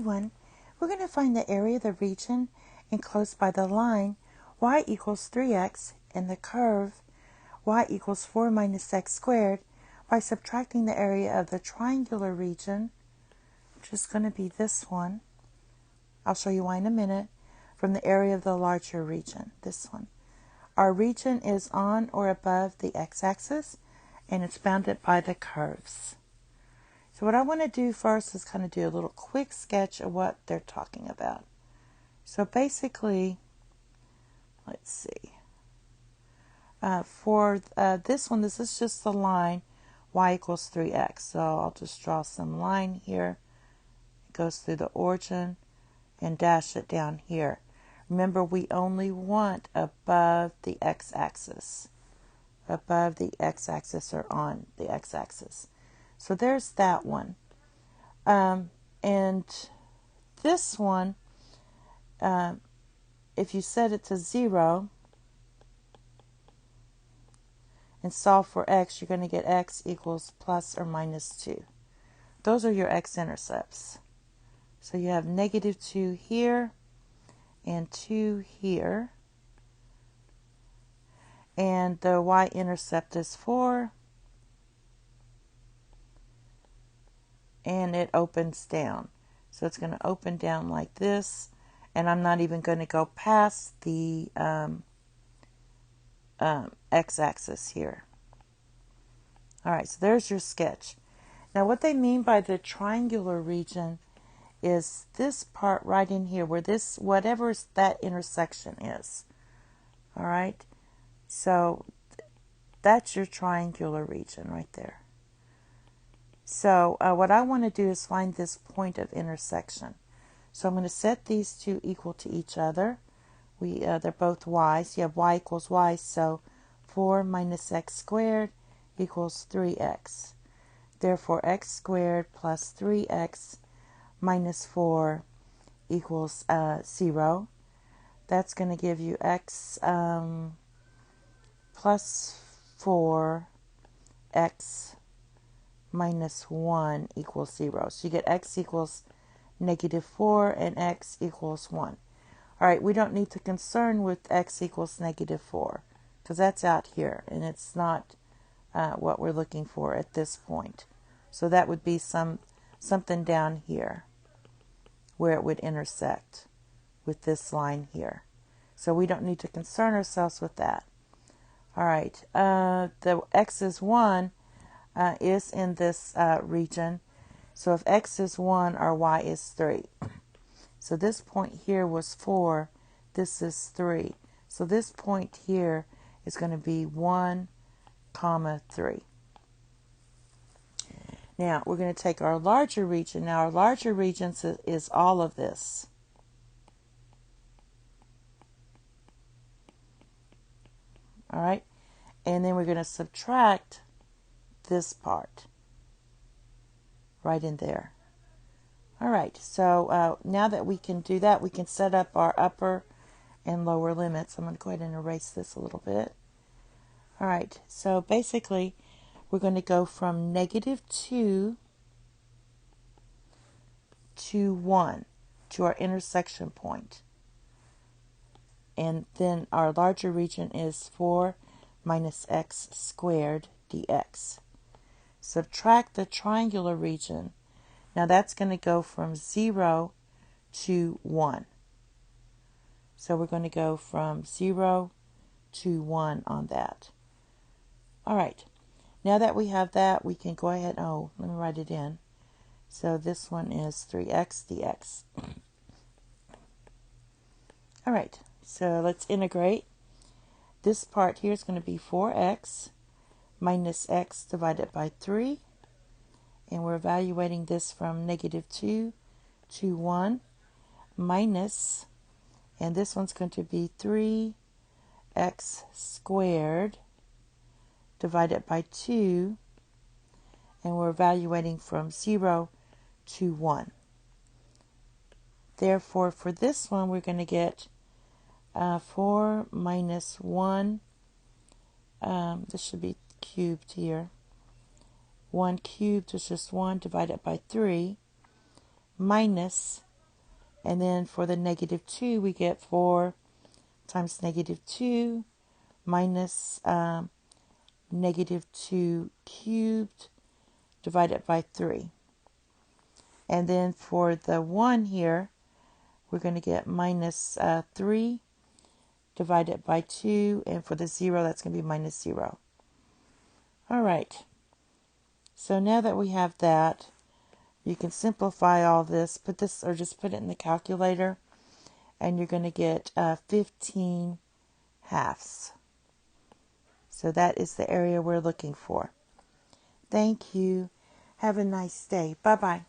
everyone. We're going to find the area of the region enclosed by the line y equals 3x and the curve y equals 4 minus x squared by subtracting the area of the triangular region, which is going to be this one. I'll show you why in a minute, from the area of the larger region, this one. Our region is on or above the x-axis, and it's bounded by the curves. So what I want to do first is kind of do a little quick sketch of what they're talking about. So basically, let's see. For this one, this is just the line y equals 3x. So I'll just draw some line here. It goes through the origin and dash it down here. Remember, we only want above the x-axis. Above the x-axis or on the x-axis. So there's that one. And this one, if you set it to 0 and solve for x, you're going to get x equals plus or minus 2. Those are your x-intercepts. So you have negative 2 here and 2 here. And the y-intercept is 4. And it opens down. So it's going to open down like this. And I'm not even going to go past the x-axis here. Alright, so there's your sketch. Now what they mean by the triangular region is this part right in here, where this, whatever that intersection is. Alright, so that's your triangular region right there. So what I want to do is find this point of intersection. So I'm going to set these two equal to each other. They're both y. So you have y equals y. So 4 minus x squared equals 3x. Therefore, x squared plus 3x minus 4 equals 0. That's going to give you x plus 4x minus 1 equals 0. So you get x equals negative 4 and x equals 1. All right, we don't need to concern with x equals negative 4 because that's out here and it's not what we're looking for at this point. So that would be something down here where it would intersect with this line here. So we don't need to concern ourselves with that. All right, the x is 1 is in this region. So if x is 1, our y is 3. So this point here was 4. This is 3. So this point here is going to be 1, 3. Now we're going to take our larger region. Now our larger region is all of this. All right. And then we're going to subtract this part right in there. All right, so now that we can do that, we can set up our upper and lower limits. I'm going to go ahead and erase this a little bit. All right, so basically we're going to go from negative 2 to 1 to our intersection point. And then our larger region is 4 minus x squared dx. Subtract the triangular region. Now that's going to go from 0 to 1. So we're going to go from 0 to 1 on that. All right. Now that we have that, we can go ahead. Oh, let me write it in. So this one is 3x dx. All right. So let's integrate. This part here is going to be 4x minus x divided by 3. And we're evaluating this from negative 2 to 1 minus, and this one's going to be 3x squared divided by 2, and we're evaluating from 0 to 1. Therefore, for this one, we're going to get 4 minus 1, this should be cubed here. 1 cubed is just 1 divided by 3 minus And then for the negative 2, we get 4 times negative 2 minus negative 2 cubed divided by 3. And then for the 1 here, we're going to get minus 3 divided by 2. And for the 0, that's going to be minus 0. All right. So now that we have that, you can simplify all this. Put this, or just put it in the calculator. And you're going to get 15 halves. So that is the area we're looking for. Thank you. Have a nice day. Bye-bye.